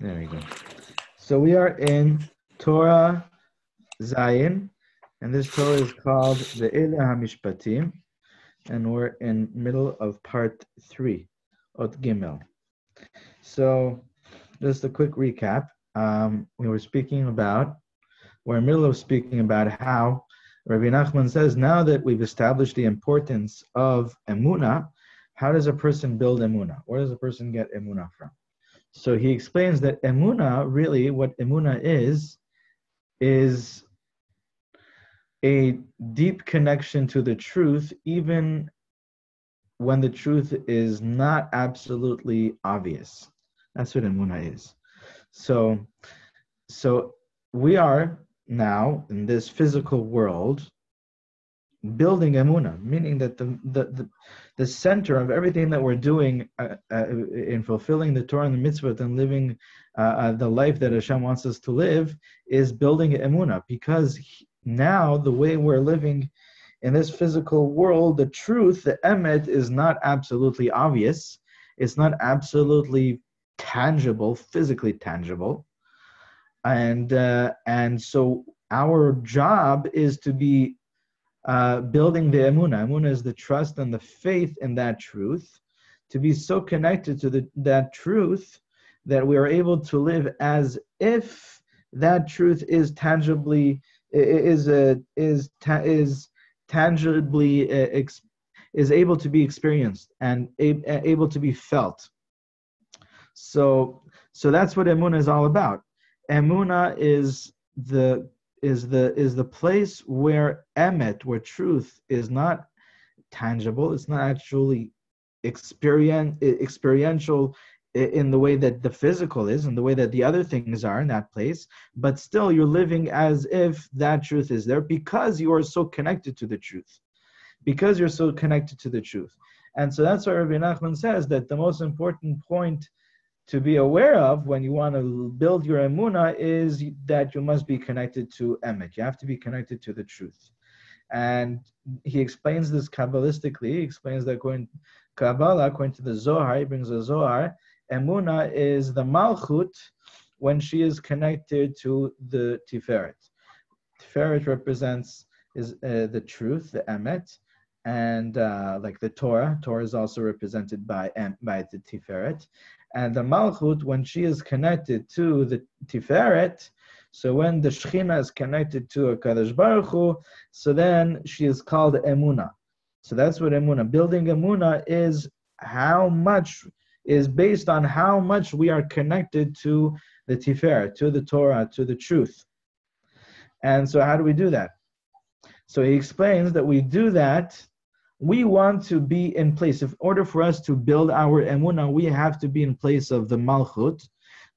There we go. So we are in Torah Zion, and this Torah is called the HaMishpatim, and we're in middle of part 3, Ot Gimel. So just a quick recap. We're in the middle of speaking about how Rabbi Nachman says, now that we've established the importance of emunah, how does a person build emunah? Where does a person get emunah from? So he explains that emunah, really what emunah is a deep connection to the truth, even when the truth is not absolutely obvious. That's what emunah is. So we are now in this physical world building emunah, meaning that the center of everything that we're doing in fulfilling the Torah and the mitzvot and living the life that Hashem wants us to live is building emunah, because now the way we're living in this physical world, the truth, the emet, is not absolutely obvious. It's not absolutely tangible, physically tangible. And so our job is to be building the emunah. Emunah is the trust and the faith in that truth, to be so connected to that truth that we are able to live as if that truth is tangibly is able to be experienced and able to be felt. So that's what emunah is all about. Emunah is the place where emet, where truth is not tangible, it's not actually experiential in the way that the physical is, in the way that the other things are in that place, but still you're living as if that truth is there because you are so connected to the truth. Because you're so connected to the truth. And so that's why Rabbi Nachman says that the most important point to be aware of when you want to build your emunah is that you must be connected to emet. You have to be connected to the truth. And he explains this Kabbalistically. He explains that according to Kabbalah, according to the Zohar, he brings a Zohar, emunah is the malchut when she is connected to the tiferet. Tiferet represents the truth, the emet, and like the Torah is also represented by the tiferet. And the malchut, when she is connected to the tiferet, so when the Shechina is connected to a Kadosh Baruch Hu, so then she is called emunah. So that's what emunah. Building emunah is based on how much we are connected to the tiferet, to the Torah, to the truth. And so how do we do that? So he explains that we do that. We want to be in place. In order for us to build our emunah, we have to be in place of the malchut,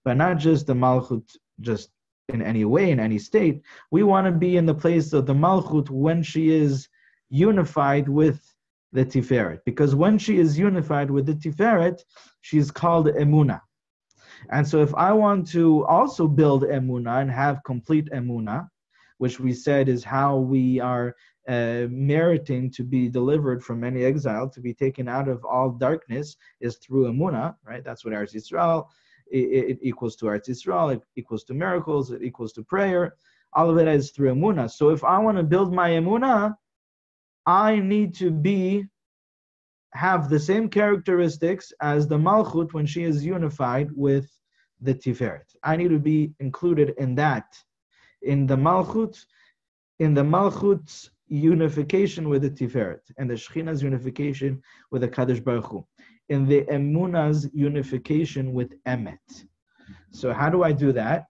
but not just the malchut just in any way, in any state. We want to be in the place of the malchut when she is unified with the tiferet. Because when she is unified with the tiferet, she is called emunah. And so if I want to also build emunah and have complete emunah, which we said is how we are meriting to be delivered from any exile, to be taken out of all darkness, is through emunah, right? That's what Eretz Yisrael, it equals to Eretz Yisrael, it equals to miracles, it equals to prayer. All of it is through emunah. So if I want to build my emunah, I need to have the same characteristics as the malchut when she is unified with the tiferet. I need to be included in that, in the malchut's unification with the tiferet, and the Shechina's unification with the Kadosh Baruch Hu, in the emunah's unification with emet. So how do I do that?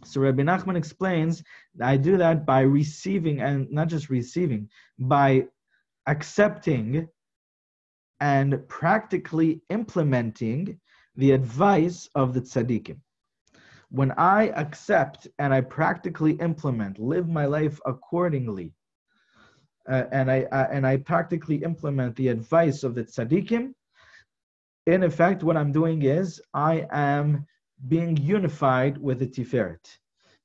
So Rabbi Nachman explains that I do that by receiving, and not just receiving, by accepting and practically implementing the advice of the tzaddikim. When I accept and I practically implement, live my life accordingly, and I practically implement the advice of the tzaddikim, in effect, what I'm doing is I am being unified with the tiferet,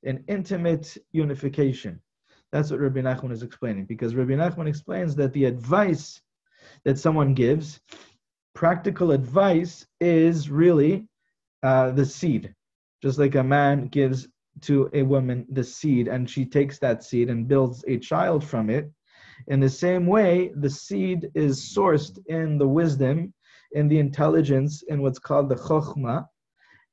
an intimate unification. That's what Rabbi Nachman is explaining, because Rabbi Nachman explains that the advice that someone gives, practical advice, is really the seed. Just like a man gives to a woman the seed, and she takes that seed and builds a child from it. In the same way, the seed is sourced in the wisdom, in the intelligence, in what's called the chokhmah,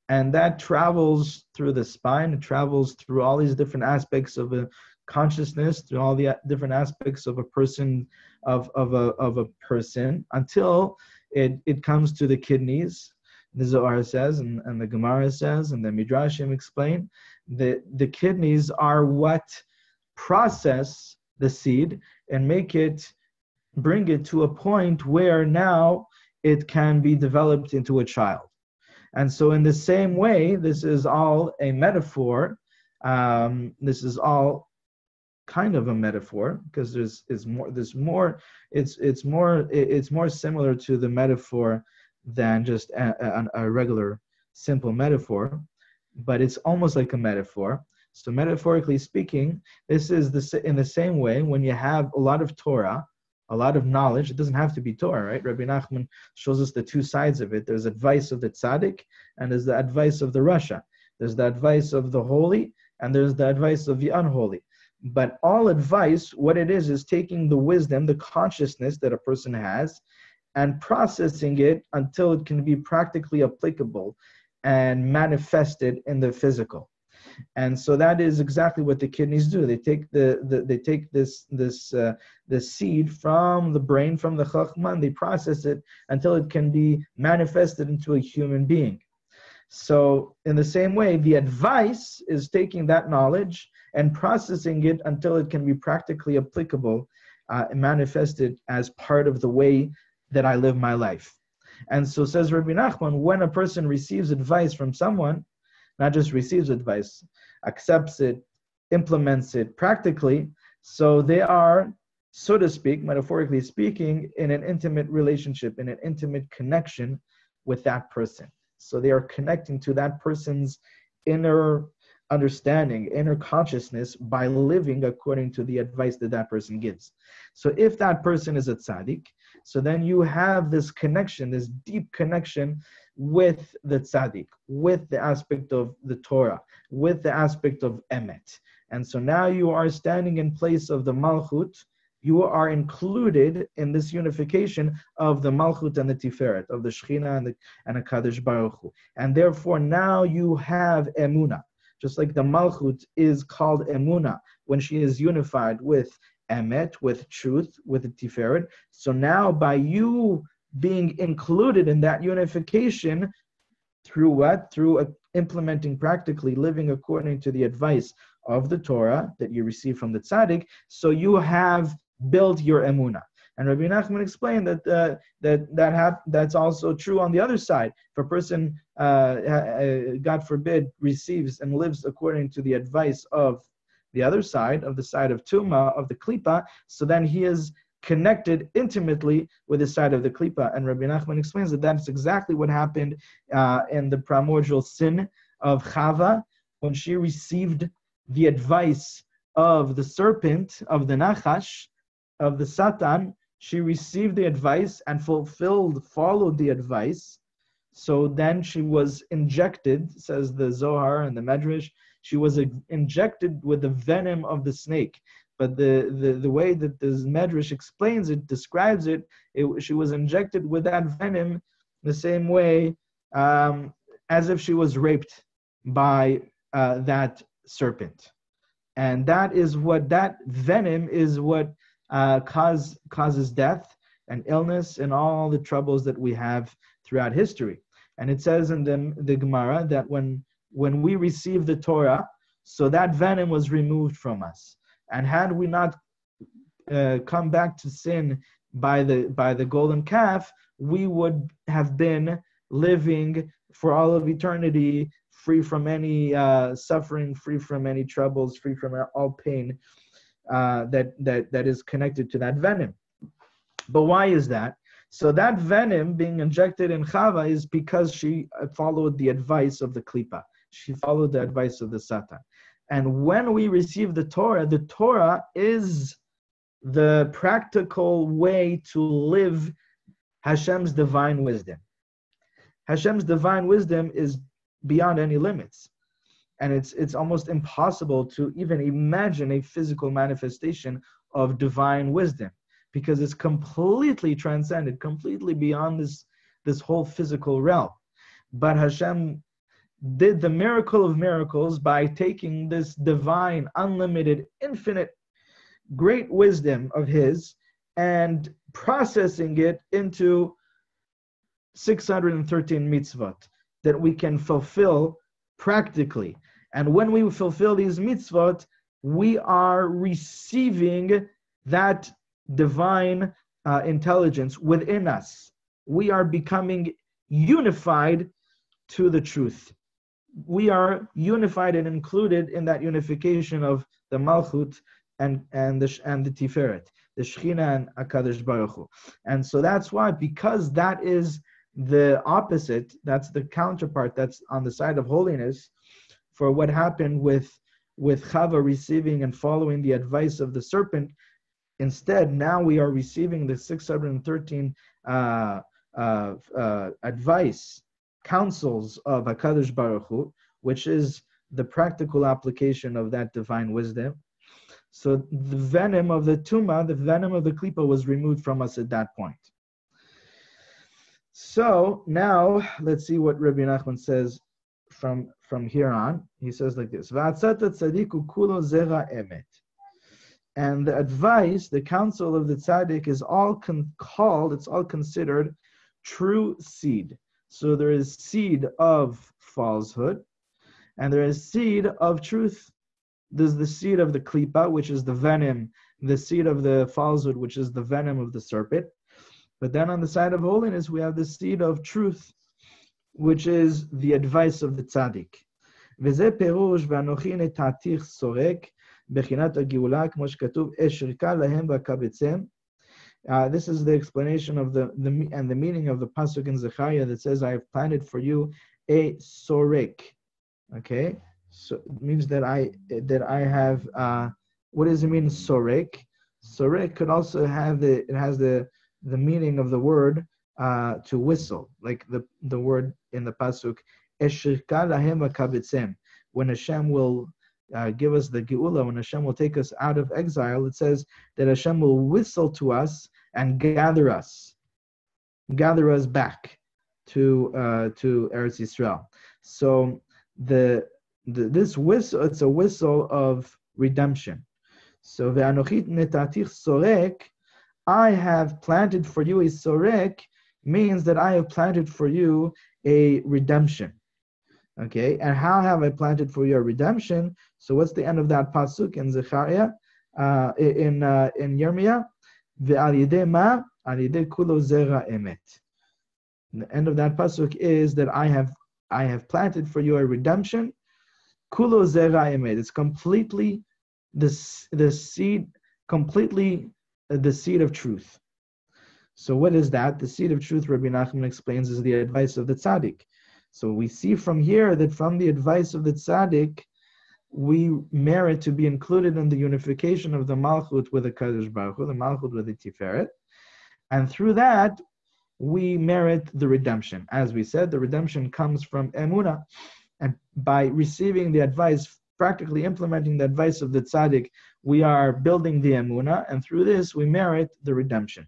and that travels through the spine. It travels through all these different aspects of a consciousness, through all the different aspects of a person, of a person, until it comes to the kidneys. The Zohar says, and the Gemara says, and the Midrashim explain, that the kidneys are what process the seed and bring it to a point where now it can be developed into a child. And so in the same way, this is all a metaphor. This is all kind of a metaphor, because it's more similar to the metaphor than just a regular simple metaphor, but it's almost like a metaphor. So metaphorically speaking, this is in the same way when you have a lot of Torah, a lot of knowledge. It doesn't have to be Torah, right? Rabbi Nachman shows us the two sides of it. There's advice of the tzaddik, and there's the advice of the rasha. There's the advice of the holy, and there's the advice of the unholy. But all advice, what it is taking the wisdom, the consciousness that a person has, and processing it until it can be practically applicable and manifested in the physical. And so that is exactly what the kidneys do. They take this seed from the brain, from the chachma, and they process it until it can be manifested into a human being. So in the same way, the advice is taking that knowledge and processing it until it can be practically applicable and manifested as part of the way that I live my life. And so says Rabbi Nachman, when a person receives advice from someone, not just receives advice, accepts it, implements it practically, so they are, so to speak, metaphorically speaking, in an intimate relationship, in an intimate connection with that person. So they are connecting to that person's inner understanding, inner consciousness, by living according to the advice that that person gives. So if that person is a tzaddik, so then you have this connection, this deep connection with the tzaddik, with the aspect of the Torah, with the aspect of emet. And so now you are standing in place of the malchut. You are included in this unification of the malchut and the tiferet, of the shechina and the kadosh baruch hu. And therefore now you have emunah. Just like the malchut is called emunah when she is unified with emet, with truth, with the tiferet. So now by you being included in that unification, through what? Through implementing practically, living according to the advice of the Torah that you receive from the tzaddik, so you have built your emunah. And Rabbi Nachman explained that's also true on the other side. If a person, God forbid, receives and lives according to the advice of the other side, of the side of Tumah, of the Klippa, so then he is connected intimately with the side of the Klippa. And Rabbi Nachman explains that that's exactly what happened in the primordial sin of Chava, when she received the advice of the serpent, of the Nachash, of the Satan. She received the advice and followed the advice. So then she was injected, says the Zohar and the Medrash, she was injected with the venom of the snake. But the way that the Medrash explains it, describes it, she was injected with that venom the same way as if she was raped by that serpent. And that venom is what causes death and illness and all the troubles that we have throughout history. And it says in the Gemara that when we receive the Torah, so that venom was removed from us. And had we not come back to sin by the golden calf, we would have been living for all of eternity, free from any suffering, free from any troubles, free from all pain that is connected to that venom. But why is that? So that venom being injected in Chava is because she followed the advice of the Klippa. She followed the advice of the Satan. And when we receive the Torah is the practical way to live Hashem's divine wisdom. Hashem's divine wisdom is beyond any limits. And it's almost impossible to even imagine a physical manifestation of divine wisdom, because it's completely transcended, completely beyond this whole physical realm. But Hashem did the miracle of miracles by taking this divine, unlimited, infinite, great wisdom of His and processing it into 613 mitzvot that we can fulfill practically. And when we fulfill these mitzvot, we are receiving that divine intelligence within us. We are becoming unified to the truth. We are unified and included in that unification of the Malchut and the Tiferet, the Shechina and HaKadosh Baruch Hu. And so that's why, because that is the opposite, that's the counterpart, that's on the side of holiness, for what happened with Chava receiving and following the advice of the serpent. Instead, now we are receiving the 613 advice, counsels of HaKadosh Baruch Hu, which is the practical application of that divine wisdom. So the venom of the Tumah, the venom of the Klipa, was removed from us at that point. So now let's see what Rabbi Nachman says from here on. He says like this: and the advice, the counsel of the tzaddik is all it's all considered true seed. So there is seed of falsehood, and there is seed of truth. There's the seed of the klipa, which is the venom, the seed of the falsehood, which is the venom of the serpent. But then on the side of holiness, we have the seed of truth, which is the advice of the tzaddik. וזה פירוש ואנוכי נתתיך סורק בחינת הגאולה כמו שכתוב אשרכה להם ואקבצם. This is the explanation of the meaning of the pasuk in Zechariah that says, I have planted for you a sorek. Okay, so it means that I have. What does it mean, sorek? Sorek could also have the meaning of the word to whistle, like the word in the pasuk eshirka lahem v'kabetzem. When Hashem will give us the geula, when Hashem will take us out of exile, it says that Hashem will whistle to us and gather us back to Eretz Yisrael. So this whistle, it's a whistle of redemption. So ve'anochit netatich sorek, I have planted for you a sorek, means that I have planted for you a redemption. Okay, and how have I planted for you a redemption? So what's the end of that pasuk in Zechariah, in Yirmiyah? Ve'al yidei ma? Al yidei kulo zera emet. The end of that pasuk is that I have planted for you a redemption. Kulo zera emet. It's completely the seed, completely the seed of truth. So what is that? The seed of truth, Rabbi Nachman explains, is the advice of the tzaddik. So we see from here that from the advice of the tzaddik, we merit to be included in the unification of the Malchut with the Kadosh Baruch Hu, the Malchut with the Tiferet. And through that, we merit the redemption. As we said, the redemption comes from Emunah. And by receiving the advice, practically implementing the advice of the tzaddik, we are building the Emunah, and through this, we merit the redemption.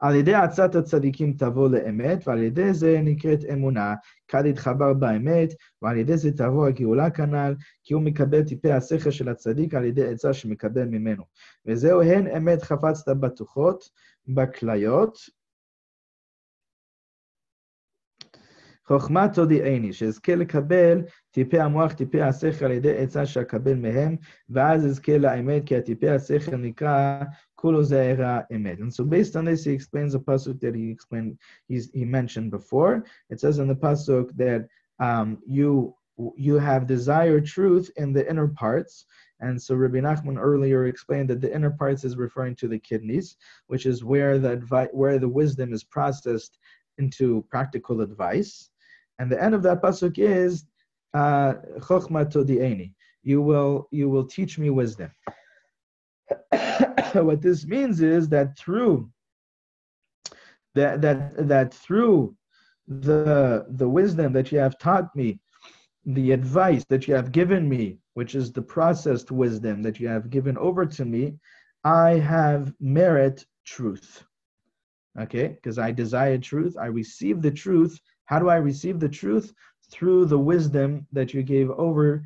על ידי עצת הצדיקים תבוא לאמת, ועל ידי זה נקראת אמונה, כד יתחבר באמת, ועל ידי זה תבוא הגאולה כנ"ל, כי הוא מקבל טיפי השכל של הצדיק על ידי עצה שמקבל ממנו. וזהו הן אמת חפצת בטוחות, בכליות. חוכמה תודיעני, שאזכה לקבל טיפי המוח, טיפי השכל על ידי עצה שאקבל מהם, ואז אזכה לאמת, כי הטיפי השכל נקרא Kulo Zeira Emet. And so based on this, he explains a pasuk that he mentioned before. It says in the pasuk that you have desired truth in the inner parts. And so Rabbi Nachman earlier explained that the inner parts is referring to the kidneys, which is where the wisdom is processed into practical advice. And the end of that pasuk is Chochma Todi'eni. You will teach me wisdom. What this means is that through the wisdom that you have taught me, the advice that you have given me, which is the processed wisdom that you have given over to me, I have merit truth. Okay, because I desire truth, I receive the truth. How do I receive the truth? Through the wisdom that you gave over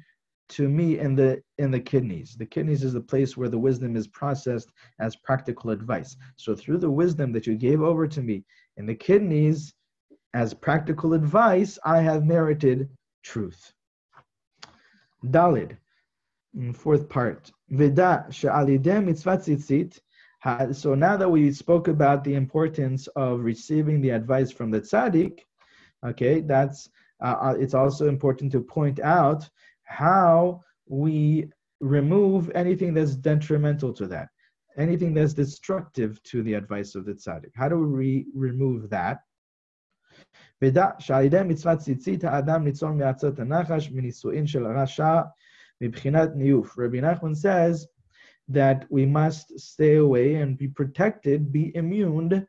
to me in the kidneys. The kidneys is the place where the wisdom is processed as practical advice. So through the wisdom that you gave over to me in the kidneys as practical advice, I have merited truth. Dalid, fourth part. Veda she'alideh mitzvat tzitzit. So now that we spoke about the importance of receiving the advice from the tzaddik, okay, that's it's also important to point out how we remove anything that's detrimental to that, anything that's destructive to the advice of the tzaddik. How do we remove that? Rabbi Nachman says that we must stay away and be protected, be immune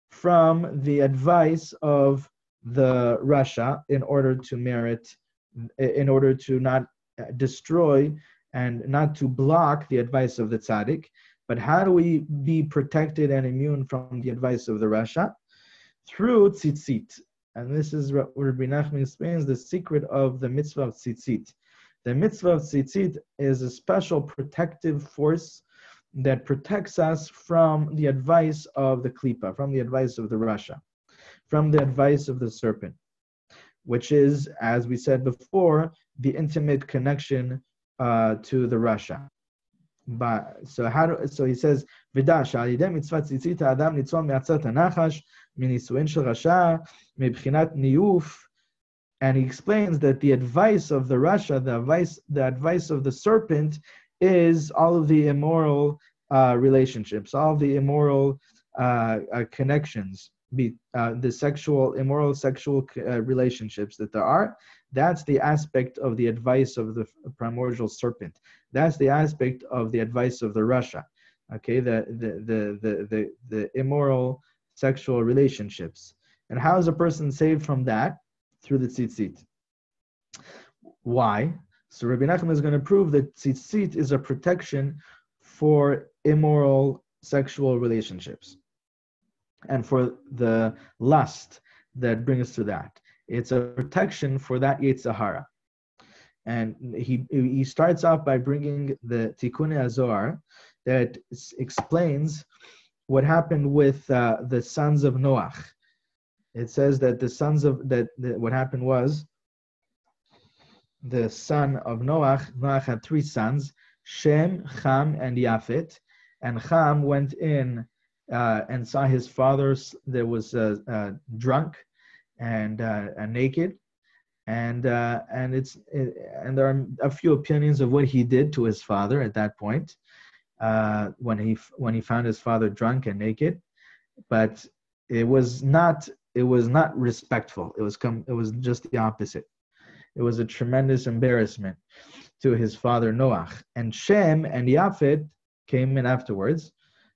from the advice of the Rasha in order to merit, in order to not destroy and not to block the advice of the tzaddik. But how do we be protected and immune from the advice of the Rasha? Through tzitzit. And this is what Rabbi Nachman explains, the secret of the mitzvah of tzitzit. The mitzvah of tzitzit is a special protective force that protects us from the advice of the klipa, from the advice of the Rasha, from the advice of the serpent, which is, as we said before, the intimate connection to the Rasha. So he says, "V'da she'alideh mitzvah tzitzit ha'adam nitzol me'atzat ha'nachash minisuin shel rasha mebchinat niyuf." And he explains that the advice of the Rasha, the advice of the serpent, is all of the immoral relationships, all of the immoral connections, the immoral sexual relationships that there are. That's the aspect of the advice of the primordial serpent. That's the aspect of the advice of the Rasha. Okay, the immoral sexual relationships. And how is a person saved from that? Through the tzitzit. Why? So Rabbi Nachman is going to prove that tzitzit is a protection for immoral sexual relationships and for the lust that brings to that. It's a protection for that Yetzer Hara. And he starts off by bringing the Tikkun HaZohar that explains what happened with the sons of Noach. It says that what happened was the son of Noach had three sons, Shem, Ham, and Yafet. And Ham went in and saw his father that was drunk and naked, and there are a few opinions of what he did to his father at that point when he found his father drunk and naked, but it was not respectful. It was just the opposite. It was a tremendous embarrassment to his father Noach. And Shem and Yafet came in afterwards,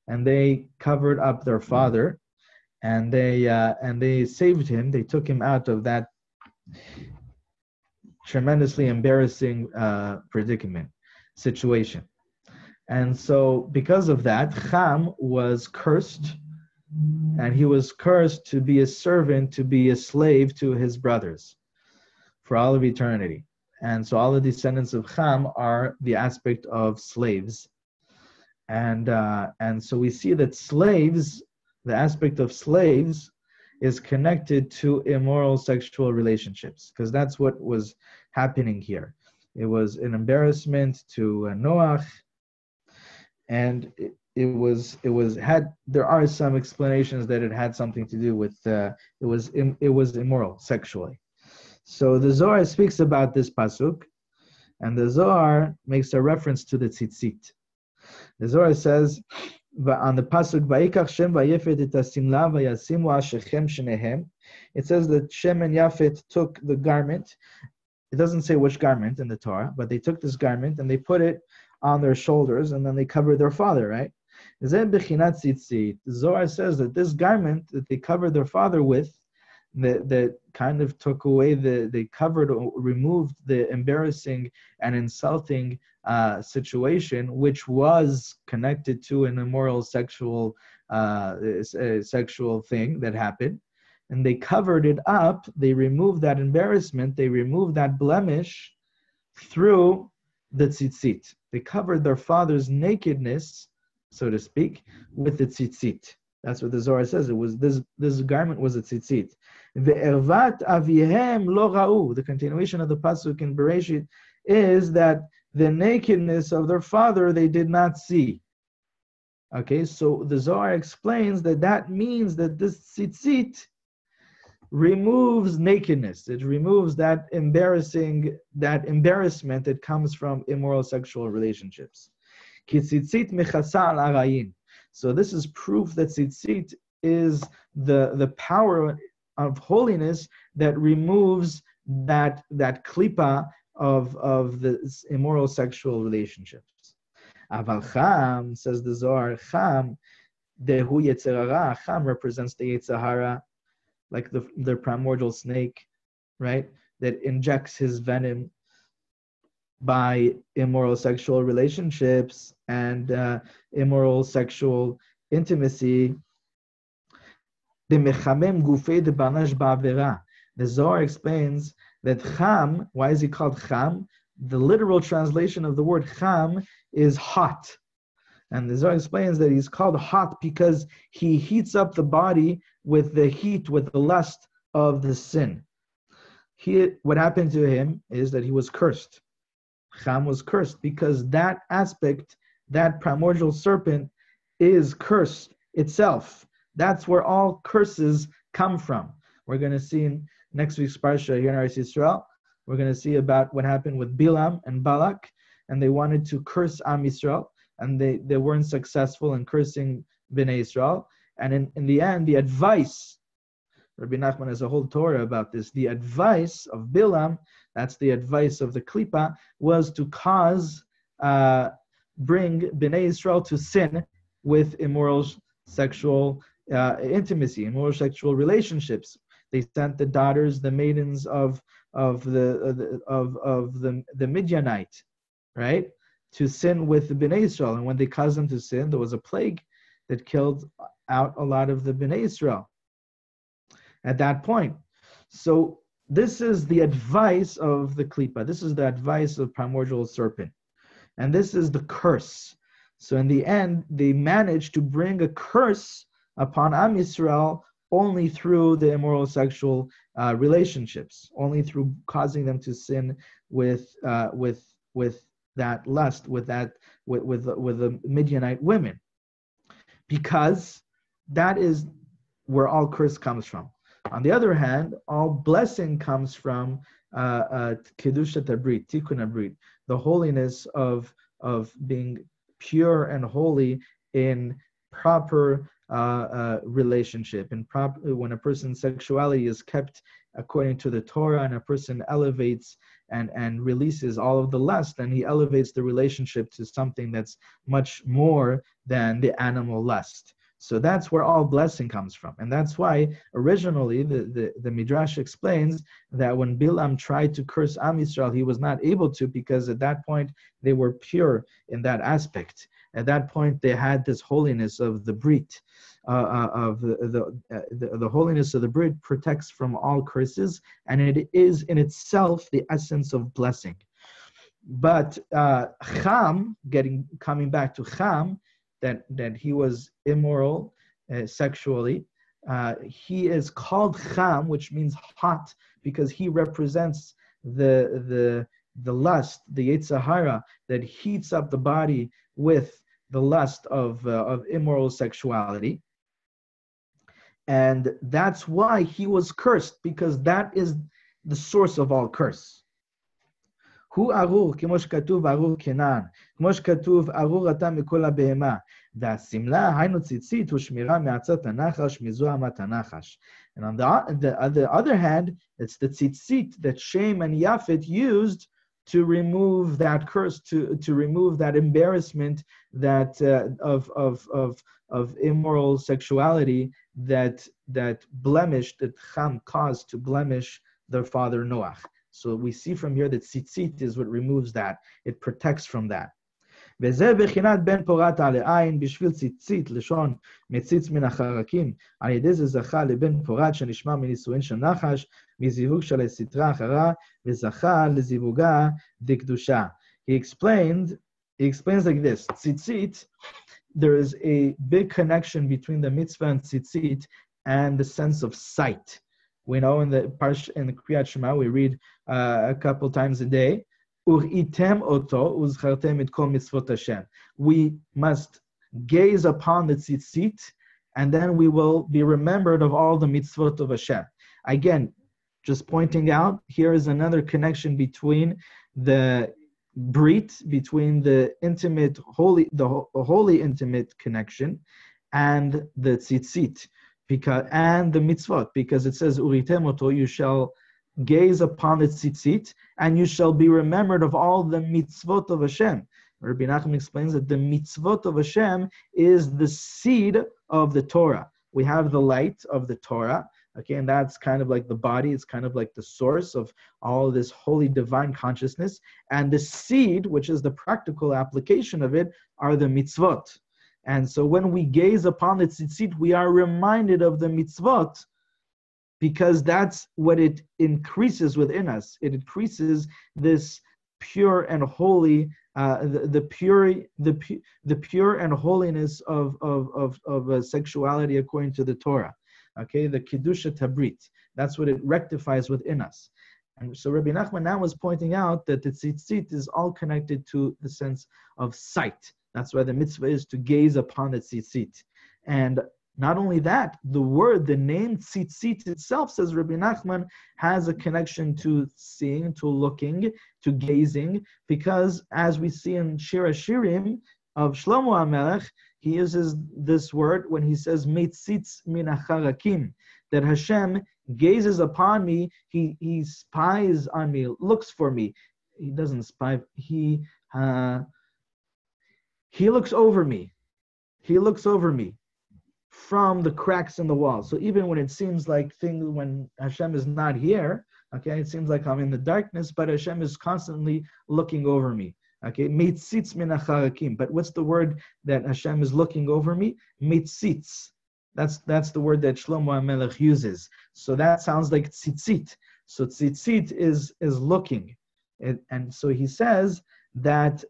and they covered up their father, and they saved him. They took him out of that tremendously embarrassing situation. And so because of that, Ham was cursed, and he was cursed to be a servant, to be a slave to his brothers for all of eternity. And so all the descendants of Ham are the aspect of slaves. And so we see that slaves, the aspect of slaves, is connected to immoral sexual relationships, because that's what was happening here. It was an embarrassment to Noach, and there are some explanations that it had something to do with it was immoral sexually. So the Zohar speaks about this pasuk, and the Zohar makes a reference to the tzitzit. The Zohar says on the pasuk, "Vayikach Shem vayefet et hasimla vayasimu al shechem shenehem." It says that Shem and Yafet took the garment. It doesn't say which garment in the Torah, but they took this garment and they put it on their shoulders, and then they covered their father, right? The Zohar says that this garment that they covered their father with, that kind of took away they covered or removed the embarrassing and insulting situation, which was connected to an immoral sexual thing that happened. And they covered it up, they removed that embarrassment, they removed that blemish through the tzitzit. They covered their father's nakedness, so to speak, with the tzitzit. That's what the Zohar says. It was this garment was a tzitzit. Ve'ervat avihem lo ra'u. The continuation of the pasuk in Bereshit is that the nakedness of their father they did not see. Okay, so the Zohar explains that means that this tzitzit removes nakedness. It removes that embarrassment that comes from immoral sexual relationships. Ki tzitzit mechasa al arayin. So this is proof that tzitzit is the power of holiness that removes that klipa of the immoral sexual relationships. Aval cham, says the Zohar, cham dehu yetzer hara. Cham represents the yetzer hara, like the primordial snake, right? That injects his venom by immoral sexual relationships and immoral sexual intimacy. The Zohar explains that cham, why is he called cham? The literal translation of the word cham is hot. And the Zohar explains that he's called hot because he heats up the body with the heat, with the lust of the sin. What happened to him is that he was cursed. Cham was cursed because that aspect, that primordial serpent, is curse itself. That's where all curses come from. We're going to see in next week's parsha here in Eretz Yisrael, we're going to see about what happened with Bilam and Balak, and they wanted to curse Am Yisrael, and they weren't successful in cursing Bnei Yisrael. And in the end, the advice, Rabbi Nachman has a whole Torah about this, the advice of Bilam, that's the advice of the Klippa, was to bring Bnei Yisrael to sin with immoral sexual intimacy, immoral sexual relationships. They sent the daughters, the maidens of the Midianite, right, to sin with the Bnei Yisrael. And when they caused them to sin, there was a plague that killed out a lot of the Bnei Yisrael at that point. So this is the advice of the Klippa. This is the advice of primordial serpent. And this is the curse. So in the end, they managed to bring a curse upon Am Yisrael only through the immoral sexual relationships, only through causing them to sin with that lust, with the Midianite women, because that is where all curse comes from. On the other hand, all blessing comes from kedushat habrit, tikkun habrit, the holiness of being pure and holy in proper relationship. And when a person's sexuality is kept according to the Torah, and a person elevates and releases all of the lust, then he elevates the relationship to something that's much more than the animal lust. So that's where all blessing comes from. And that's why originally the Midrash explains that when Bilam tried to curse Am Yisrael, he was not able to, because at that point they were pure in that aspect. At that point they had this holiness of the Brit. The holiness of the Brit protects from all curses, and it is in itself the essence of blessing. But Cham, coming back to Cham, that he was immoral sexually, he is called Cham, which means hot, because he represents the lust, the Yetzer Hara, that heats up the body with the lust of immoral sexuality. And that's why he was cursed, because that is the source of all curse. הוא ארור, כמו שכתוב ארור כנען, כמו שכתוב ארור אתה מכל הבהמה, והשמלה, היינו ציצית, הוא שמירה מעצת הנחש, מזוהמת הנחש. And on the other hand, it's the tzitzit that Shem and Yafet used to remove that curse, to remove that embarrassment that of immoral sexuality that blemished, that Cham caused to blemish their father Noach. So we see from here that tzitzit is what removes that. It protects from that. וזה בחינת בן פורת על העין בשביל ציצית, לשון מציץ מן החרקים. על ידי זה זכה לבן פורת שנשמע מנישואין של נחש, מזיווג של הסתרה אחרה, וזכה לזיווגה דקדושה. He explains like this. Tzitzit, there is a big connection between the mitzvah and tzitzit and the sense of sight. We know in the Kriyat Shema, we read a couple times a day, Uritem oto uzchartem et kol mitzvot Hashem. We must gaze upon the tzitzit, and then we will be remembered of all the mitzvot of Hashem. Again, just pointing out, here is another connection between the brit, between the intimate, holy, the holy intimate connection, and the tzitzit, and the mitzvot, because it says Uritem oto, you shall gaze upon the tzitzit, and you shall be remembered of all the mitzvot of Hashem. Rabbi Nachman explains that the mitzvot of Hashem is the seed of the Torah. We have the light of the Torah, okay, and that's kind of like the body, it's kind of like the source of all this holy divine consciousness, and the seed, which is the practical application of it, are the mitzvot. And so when we gaze upon the tzitzit, we are reminded of the mitzvot, because that's what it increases within us. It increases this pure and holy, the pure and holiness of sexuality according to the Torah. Okay, the kedusha tabrit. That's what it rectifies within us. And so Rabbi Nachman now was pointing out that the tzitzit is all connected to the sense of sight. That's why the mitzvah is to gaze upon the tzitzit. And not only that, the name tzitzit itself, says Rabbi Nachman, has a connection to seeing, to looking, to gazing, because as we see in Shir HaShirim of Shlomo HaMelech, he uses this word when he says, Metzitz min acharakim, that Hashem gazes upon me, he spies on me, looks for me. He doesn't spy, he looks over me. He looks over me from the cracks in the wall. So even when it seems like when Hashem is not here, okay, it seems like I'm in the darkness, but Hashem is constantly looking over me. Okay, Meitzitz min acharakim. But what's the word that Hashem is looking over me? Meitzitz. That's the word that Shlomo HaMelech uses. So that sounds like tzitzit. So tzitzit is looking. And so he says that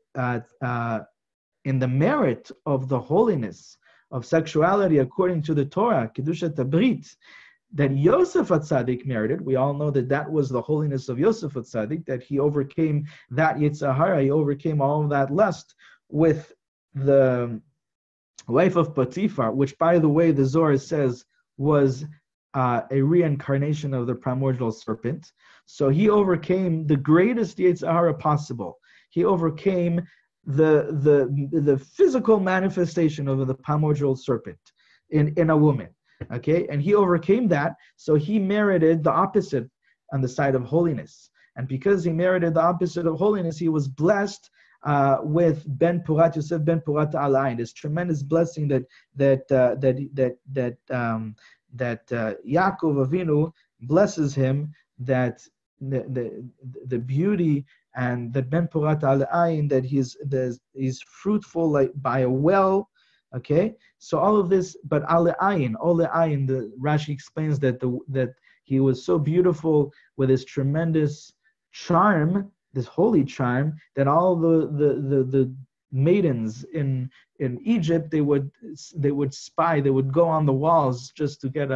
in the merit of the holiness of sexuality according to the Torah, Kedushat Tabrit, that Yosef HaTzadik merited. We all know that was the holiness of Yosef HaTzadik, that he overcame that Yetzer Hara, he overcame all of that lust with the wife of Potiphar, which, by the way, the Zohar says was a reincarnation of the primordial serpent. So he overcame the greatest Yetzer Hara possible. He overcame the physical manifestation of the primordial serpent in a woman, okay, and he overcame that, so he merited the opposite on the side of holiness. And because he merited the opposite of holiness, he was blessed with Ben Purat Yosef Ben Purat Alain, this tremendous blessing that Yaakov Avinu blesses him, that the beauty and that Ben Purat Al-Ayin, that he's fruitful like by a well, okay? So all of this, but Al-Ayin, the Rashi explains that he was so beautiful with his tremendous charm, this holy charm, that all the maidens in Egypt, they would spy, they would go on the walls just to get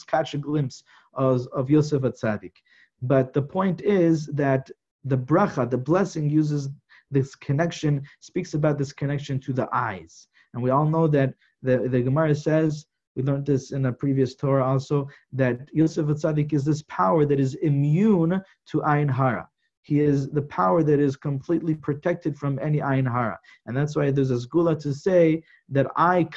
catch a glimpse of Yosef HaTzadik. But the point is that the bracha, the blessing, uses this connection, speaks about this connection to the eyes. And we all know that the Gemara says, we learned this in a previous Torah also, that Yosef HaTzadik is this power that is immune to Ayin Hara. He is the power that is completely protected from any Ayin Hara. And that's why there's a Sgula to say that I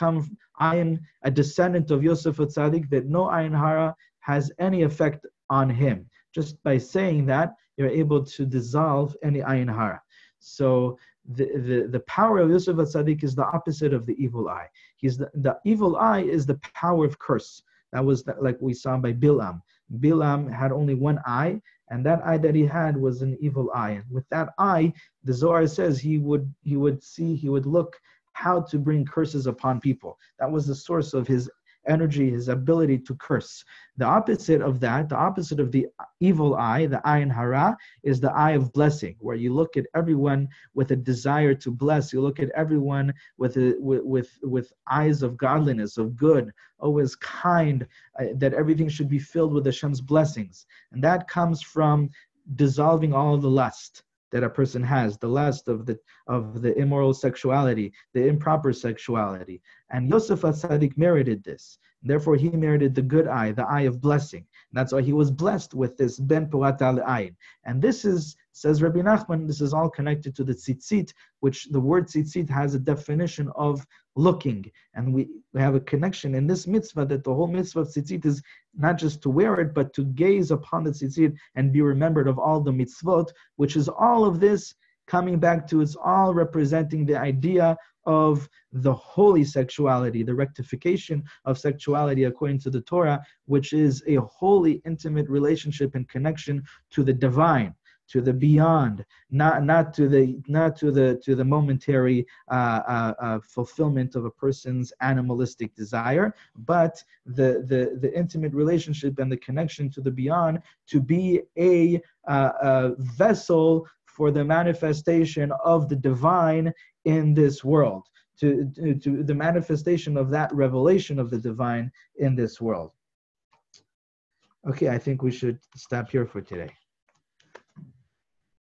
am a descendant of Yosef HaTzadik, that no Ayin Hara has any effect on him. Just by saying that, you're able to dissolve any ayin hara. So the power of Yosef HaTzadik is the opposite of the evil eye. The evil eye is the power of curse. That was like we saw by Bilam. Bilam had only one eye, and that eye that he had was an evil eye. And with that eye, the Zohar says he would look how to bring curses upon people. That was the source of his energy, his ability to curse. The opposite of that, the opposite of the evil eye, the ayin hara, is the eye of blessing, where you look at everyone with a desire to bless. You look at everyone with eyes of godliness, of good, always kind, that everything should be filled with Hashem's blessings. And that comes from dissolving all the lust that a person has, the lust of the immoral sexuality, the improper sexuality. And Yosef HaTzadik merited this. Therefore, he merited the good eye, the eye of blessing. And that's why he was blessed with this ben purat al ayin. And this is, says Rabbi Nachman, this is all connected to the tzitzit, which the word tzitzit has a definition of looking. And we have a connection in this mitzvah that the whole mitzvah of tzitzit is not just to wear it, but to gaze upon the tzitzit and be remembered of all the mitzvot, which is all of this coming back to, it's all representing the idea of the holy sexuality, the rectification of sexuality according to the Torah, which is a holy, intimate relationship and connection to the divine, to the beyond, not to the momentary fulfillment of a person's animalistic desire, but the intimate relationship and the connection to the beyond, to be a vessel for the manifestation of the divine in this world, to the manifestation of that revelation of the divine in this world. Okay, I think we should stop here for today.